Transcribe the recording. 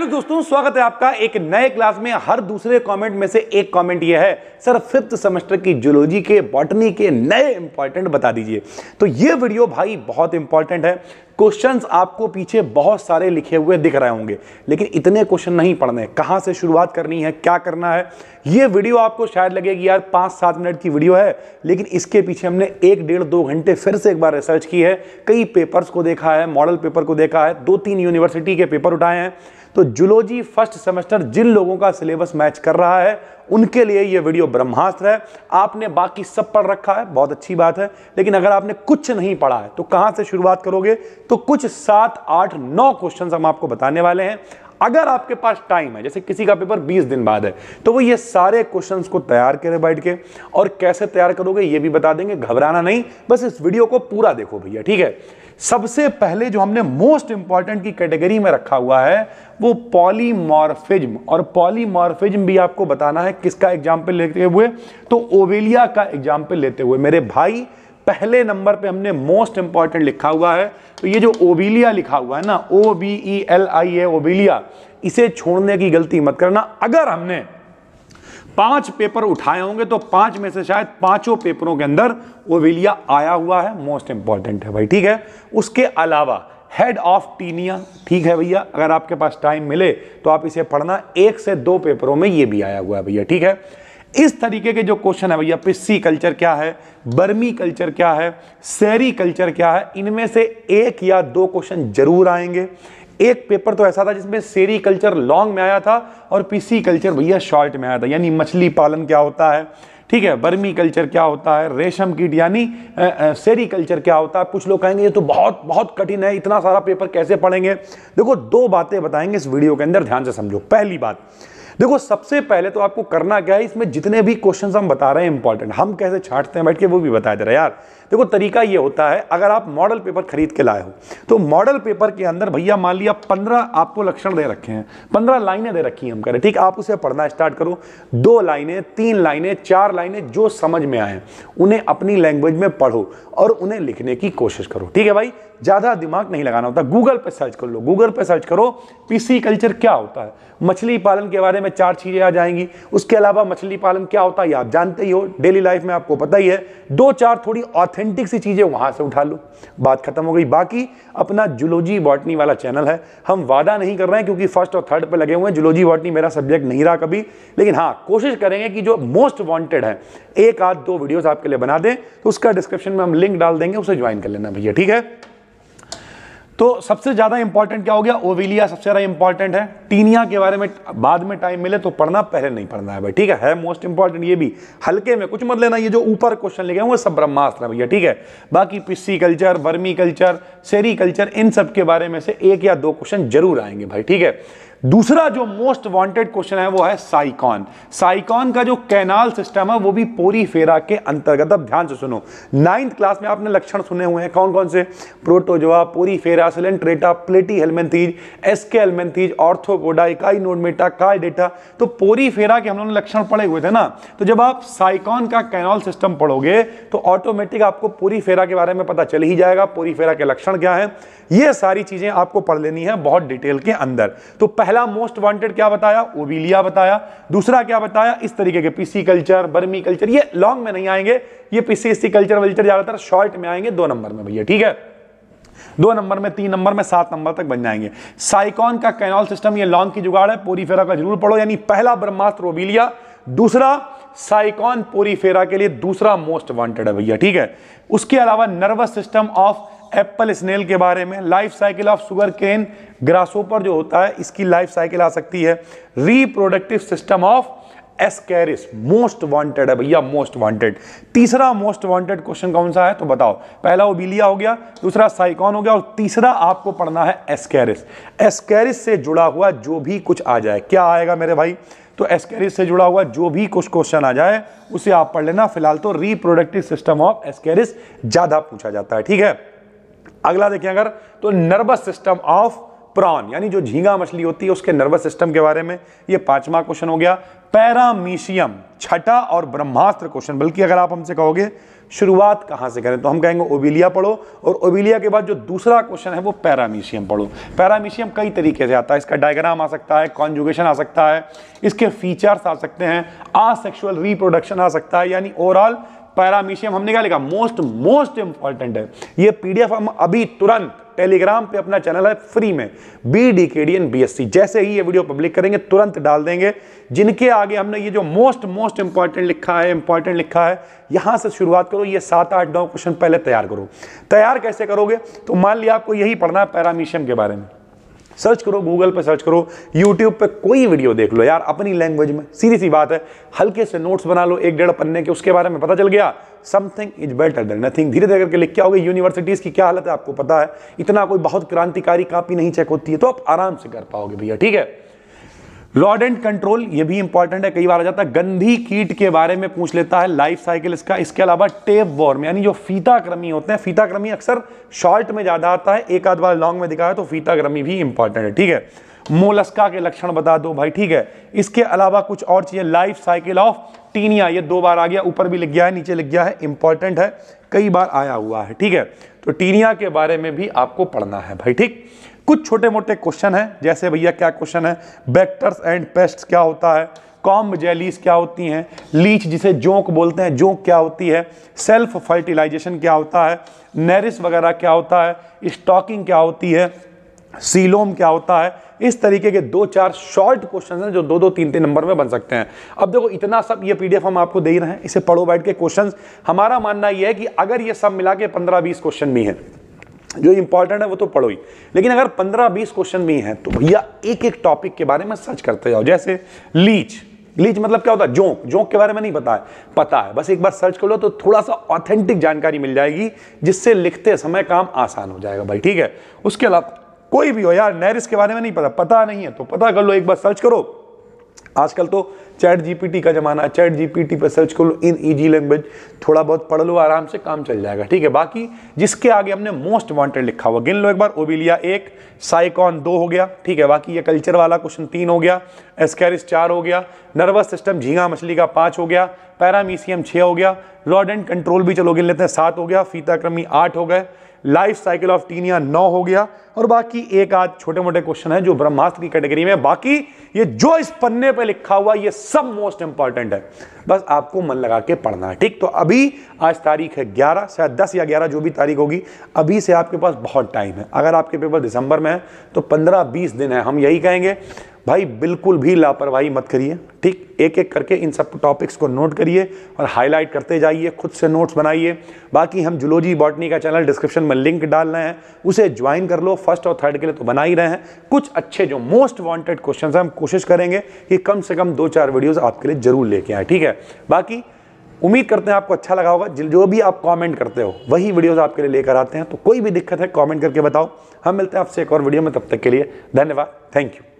Hello दोस्तों, स्वागत है आपका एक नए क्लास में। हर दूसरे कमेंट में से एक कमेंट ये है, सर 5th सेमेस्टर की जूलॉजी के बॉटनी के नए इंपॉर्टेंट बता दीजिए। तो ये वीडियो भाई बहुत इंपॉर्टेंट है। क्वेश्चंस आपको पीछे बहुत सारे लिखे हुए दिख रहे होंगे, लेकिन इतने क्वेश्चन नहीं पढ़ने। कहां से शुरुआत करनी है, क्या करना है, ये वीडियो आपको शायद लगेगी यार 5-7 मिनट की वीडियो है, लेकिन इसके पीछे हमने 1-1.5-2 घंटे फिर से एक बार रिसर्च की है। कई पेपर्स को देखा है, मॉडल पेपर को देखा है, 2-3 यूनिवर्सिटी के पेपर उठाए हैं। तो जूलॉजी फर्स्ट सेमेस्टर जिन लोगों का सिलेबस मैच कर रहा है उनके लिए ये वीडियो ब्रह्मास्त्र है। आपने बाकी सब पढ़ रखा है, बहुत अच्छी बात है, लेकिन अगर आपने कुछ नहीं पढ़ा है तो कहां से शुरुआत करोगे? तो कुछ 7, 8, 9 क्वेश्चन हम आपको बताने वाले हैं। अगर आपके पास टाइम है, जैसे किसी का पेपर 20 दिन बाद है, तो वो ये सारे क्वेश्चंस को तैयार करें बैठ के, और कैसे तैयार करोगे ये भी बता देंगे। घबराना नहीं, बस इस वीडियो को पूरा देखो भैया, ठीक है। सबसे पहले जो हमने मोस्ट इंपॉर्टेंट की कैटेगरी में रखा हुआ है वो पॉलीमॉर्फिज्म, और पॉलीमॉर्फिज्म भी आपको बताना है किसका एग्जाम्पल लेते हुए? तो ओवेलिया का एग्जाम्पल लेते हुए। मेरे भाई पहले नंबर पे हमने मोस्ट इंपॉर्टेंट लिखा हुआ है, तो ये जो ओवेलिया लिखा हुआ है ना, OBELIA ओवेलिया, इसे छोड़ने की गलती मत करना। अगर हमने 5 पेपर उठाए होंगे तो 5 में से शायद 5 पेपरों के अंदर ओवेलिया आया हुआ है, मोस्ट इंपॉर्टेंट है भाई, ठीक है। उसके अलावा हेड ऑफ टीनिया, ठीक है भैया, अगर आपके पास टाइम मिले तो आप इसे पढ़ना, 1 से 2 पेपरों में ये भी आया हुआ है भैया, ठीक है। इस तरीके के जो क्वेश्चन है भैया, पिस्सी कल्चर क्या है, बर्मी कल्चर क्या है, सेरी कल्चर क्या है, इनमें से 1 या 2 क्वेश्चन जरूर आएंगे। एक पेपर तो ऐसा था जिसमें सेरी कल्चर लॉन्ग में आया था और पिस्सी कल्चर भैया शॉर्ट में आया था, यानी मछली पालन क्या होता है, ठीक है, बर्मी कल्चर क्या होता है, रेशम कीट यानी सेरी कल्चर क्या होता है। कुछ लोग कहेंगे ये तो बहुत बहुत कठिन है, इतना सारा पेपर कैसे पढ़ेंगे? देखो 2 बातें बताएंगे इस वीडियो के अंदर, ध्यान से समझो। पहली बात, देखो सबसे पहले तो आपको करना क्या है, इसमें जितने भी क्वेश्चंस हम बता रहे हैं इंपॉर्टेंट, हम कैसे छांटते हैं बैठ के वो भी बता दे रहे हैं यार। देखो तरीका ये होता है, अगर आप मॉडल पेपर खरीद के लाए हो तो मॉडल पेपर के अंदर भैया मान लिया 15 आपको लक्षण दे रखे हैं, 15 लाइनें दे रखी हैं हम करें, ठीक, आप उसे पढ़ना स्टार्ट करो। 2 लाइनें, 3 लाइनें, 4 लाइनें, जो समझ में आए उन्हें अपनी लैंग्वेज में पढ़ो और उन्हें लिखने की कोशिश करो, ठीक है भाई। ज्यादा दिमाग नहीं लगाना होता। गूगल पे सर्च कर लो, गूगल पे सर्च करो पिस्सी कल्चर क्या होता है, मछली पालन के बारे में 4 चीजें आ जाएंगी। उसके अलावा मछली पालन क्या होता है आप जानते ही हो, डेली लाइफ में आपको पता ही है। 2-4 थोड़ी ऑथेंटिक सी चीजें वहां से उठा लो, बात खत्म हो गई। बाकी अपना जूलॉजी बॉटनी वाला चैनल है, हम वादा नहीं कर रहे हैं क्योंकि 1st और 3rd पे लगे हुए हैं। जूलॉजी बॉटनी मेरा सब्जेक्ट नहीं रहा कभी, लेकिन हाँ कोशिश करेंगे कि जो मोस्ट वांटेड है 1-2 वीडियोस आपके लिए बना दें, तो उसका डिस्क्रिप्शन में हम लिंक डाल देंगे, उसे ज्वाइन कर लेना भैया, ठीक है। तो सबसे ज्यादा इंपॉर्टेंट क्या हो गया? ओवेलिया सबसे ज्यादा इंपॉर्टेंट है। टीनिया के बारे में बाद में टाइम मिले तो पढ़ना, पहले नहीं पढ़ना है भाई, ठीक है मोस्ट इंपॉर्टेंट। ये भी हल्के में कुछ मत लेना, ये जो ऊपर क्वेश्चन लिखे हैं वो सब ब्रह्मास्त्र है भैया, ठीक है। बाकी पिस्सी कल्चर, बर्मी कल्चर, सेरी कल्चर, इन सब के बारे में से 1 या 2 क्वेश्चन जरूर आएंगे भाई, ठीक है। दूसरा जो मोस्ट वांटेड क्वेश्चन है वो है साइकॉन। साइकॉन का जो कैनाल सिस्टम है वो भी पोरीफेरा के अंतर्गत। अब ध्यान से सुनो, 9th क्लास में आपने लक्षण सुने हुए हैं, कौन कौन से? Protozoa, porifera, coelenterata, platyhelminthes, aschelminthes, arthropoda, echinodermata, chordata. तो पोरीफेरा के हम लोगों ने लक्षण पढ़े हुए थे ना, तो जब आप साइकॉन का कैनाल सिस्टम पढ़ोगे तो ऑटोमेटिक आपको पोरीफेरा के बारे में पता चल ही जाएगा, पोरीफेरा के लक्षण क्या है। ये सारी चीजें आपको पढ़ लेनी है बहुत डिटेल के अंदर। तो पहला मोस्ट वांटेड क्या बताया? ओवेलिया बताया। दूसरा क्या बताया? इस तरीके के पिस्सी कल्चर, बर्मी कल्चर, ये लॉन्ग में नहीं आएंगे, ये पिस्सी कल्चर वल्चर ज्यादातर शॉर्ट में आएंगे 2 नंबर में भैया, ठीक है। 2 नंबर में, 3 नंबर में, 7 नंबर तक बन जाएंगे। साइकॉन का कैनाल सिस्टम ये लॉन्ग की जुगाड़ है, पोरीफेरा का जरूर पढ़ो, यानी पहला ब्रह्मास्त्र ओवेलिया, दूसरा साइकॉन पोरीफेरा के लिए दूसरा मोस्ट वांटेड है भैया, ठीक है। उसके अलावा nervous system of apple snail के बारे में, life cycle of sugar cane grasshopper जो होता है इसकी लाइफ साइकिल आ सकती है। Reproductive system of ascaris most wanted है भैया, मोस्ट वांटेड। तीसरा मोस्ट वांटेड क्वेश्चन कौन सा है तो बताओ? पहला ओवेलिया हो गया, दूसरा साइकॉन हो गया, और तीसरा आपको पढ़ना है एस्कैरिस। एस्कैरिस से जुड़ा हुआ जो भी कुछ आ जाए, क्या आएगा मेरे भाई? तो एस्कैरिस से जुड़ा हुआ जो भी कुछ क्वेश्चन आ जाए उसे आप पढ़ लेना। फिलहाल तो रिप्रोडक्टिव सिस्टम ऑफ एस्कैरिस ज्यादा पूछा जाता है, ठीक है। अगला देखें अगर, तो नर्वस सिस्टम ऑफ प्रॉन यानी जो झींगा मछली होती है उसके नर्वस सिस्टम के बारे में, ये 5वां क्वेश्चन हो गया। पैरामीशियम 6ठा और ब्रह्मास्त्र क्वेश्चन, बल्कि अगर आप हमसे कहोगे शुरुआत कहां से करें तो हम कहेंगे ओबिलिया पढ़ो, और ओबिलिया के बाद जो दूसरा क्वेश्चन है वो पैरामीशियम पढ़ो। पैरामीशियम कई तरीके से आता है, इसका डायग्राम आ सकता है, कॉन्जुगेशन आ सकता है, इसके फीचर्स आ सकते हैं, आसेक्सुअल रिप्रोडक्शन आ सकता है, यानी ओवरऑल पैरामीशियम हमने क्या लिखा, मोस्ट इंपॉर्टेंट है। ये पीडीएफ हम अभी तुरंत टेलीग्राम पे अपना चैनल है फ्री में, BDKDN BSc, जैसे ही ये वीडियो पब्लिक करेंगे तुरंत डाल देंगे। जिनके आगे हमने ये जो मोस्ट इंपॉर्टेंट लिखा है यहां से शुरुआत करो, ये 7, 8, 9 क्वेश्चन पहले तैयार करो। तैयार कैसे करोगे, तो मान लिया आपको यही पढ़ना है पैरामीशियम के बारे में, सर्च करो, गूगल पे सर्च करो, यूट्यूब पे कोई वीडियो देख लो यार अपनी लैंग्वेज में, सीधी सी बात है, हल्के से नोट्स बना लो 1-1.5 पन्ने के, उसके बारे में पता चल गया, something is better than nothing. धीरे धीरे करके लिख के आओगे। यूनिवर्सिटीज की क्या हालत है आपको पता है, इतना कोई बहुत क्रांतिकारी कॉपी नहीं चेक होती है, तो आप आराम से कर पाओगे भैया, ठीक है। रॉडेंट कंट्रोल ये भी इंपॉर्टेंट है, कई बार आ जाता है, गंधी कीट के बारे में पूछ लेता है, लाइफ साइकिल इसका। इसके अलावा टेप वॉर्म यानी जो फीताकृमि होते हैं, फीताकृमि अक्सर शॉर्ट में ज्यादा आता है, एक आध बार लॉन्ग में दिखा है, तो फीताकृमि भी इंपॉर्टेंट है, ठीक है। मोलस्का के लक्षण बता दो भाई, ठीक है। इसके अलावा कुछ और चीजें, लाइफ साइकिल ऑफ टीनिया, ये 2 बार आ गया, ऊपर भी लिख गया है, नीचे लिख गया है, इंपॉर्टेंट है, कई बार आया हुआ है, ठीक है। तो टीनिया के बारे में भी आपको पढ़ना है भाई, ठीक। कुछ छोटे मोटे क्वेश्चन है, जैसे भैया क्या क्वेश्चन है, वेक्टर्स एंड पेस्ट्स क्या होता है, कॉम्ब जेलीज क्या होती हैं, लीच जिसे जोंक बोलते हैं, जोंक क्या होती है, सेल्फ फर्टिलाइजेशन क्या होता है, नेरिस वगैरह क्या होता है, स्टॉकिंग क्या होती है, सीलोम क्या होता है। इस तरीके के 2-4 शॉर्ट क्वेश्चन हैं जो 2-2, 3-3 नंबर में बन सकते हैं। अब देखो इतना सब ये पीडीएफ हम आपको दे ही रहे हैं, इसे पढ़ो बैठ के। क्वेश्चंस हमारा मानना ये है कि अगर ये सब मिला के 15-20 क्वेश्चन भी हैं जो इंपॉर्टेंट है वो तो पढ़ो ही, लेकिन अगर 15-20 क्वेश्चन भी हैं तो भैया एक टॉपिक के बारे में सर्च करते जाओ। जैसे लीच मतलब क्या होता है, जोंक के बारे में नहीं पता है, बस एक बार सर्च कर लो तो थोड़ा सा ऑथेंटिक जानकारी मिल जाएगी, जिससे लिखते समय काम आसान हो जाएगा भाई, ठीक है। उसके अलावा कोई भी हो यार, नेरिस के बारे में नहीं पता नहीं है तो पता कर लो, एक बार सर्च करो। आजकल तो चैट जीपीटी का जमाना है, चैट जीपीटी पे सर्च कर लो इन इजी लैंग्वेज, थोड़ा बहुत पढ़ लो, आराम से काम चल जाएगा, ठीक है। बाकी जिसके आगे हमने मोस्ट वांटेड लिखा हुआ गिन लो एक बार, ओबिलिया 1, साइकॉन 2 हो गया, ठीक है। बाकी ये कल्चर वाला क्वेश्चन 3 हो गया, एस्कैरिस 4 हो गया, नर्वस सिस्टम झींगा मछली का 5 हो गया, पैरामीशियम 6 हो गया, रॉडेंट कंट्रोल भी चलो गिन लेते हैं 7 हो गया, फीताकृमि 8 हो गए, लाइफ साइकिल ऑफ टीनिया 9 हो गया, और बाकी एक आध छोटे मोटे क्वेश्चन है जो ब्रह्मास्त्र की कैटेगरी में। बाकी ये जो इस पन्ने पे लिखा हुआ ये सब मोस्ट इंपॉर्टेंट है, बस आपको मन लगा के पढ़ना है, ठीक। तो अभी आज तारीख है 11, शायद 10 या 11 जो भी तारीख होगी, अभी से आपके पास बहुत टाइम है। अगर आपके पेपर दिसंबर में है तो 15-20 दिन है। हम यही कहेंगे भाई बिल्कुल भी लापरवाही मत करिए, ठीक। एक एक करके इन सब टॉपिक्स को नोट करिए और हाईलाइट करते जाइए, खुद से नोट्स बनाइए। बाकी हम जूलॉजी बॉटनी का चैनल डिस्क्रिप्शन में लिंक डाल रहे हैं, उसे ज्वाइन कर लो। फर्स्ट और थर्ड के लिए तो बना ही रहे हैं। कुछ अच्छे जो मोस्ट वांटेड क्वेश्चंस हैं हम कोशिश करेंगे कि कम से कम 2-4 वीडियोस आपके लिए जरूर लेके आए, ठीक है। बाकी उम्मीद करते हैं आपको अच्छा लगा होगा। जो भी आप कमेंट करते हो वही वीडियोस आपके लिए लेकर आते हैं, तो कोई भी दिक्कत है कमेंट करके बताओ। हम मिलते हैं आपसे एक और वीडियो में, तब तक के लिए धन्यवाद, थैंक यू।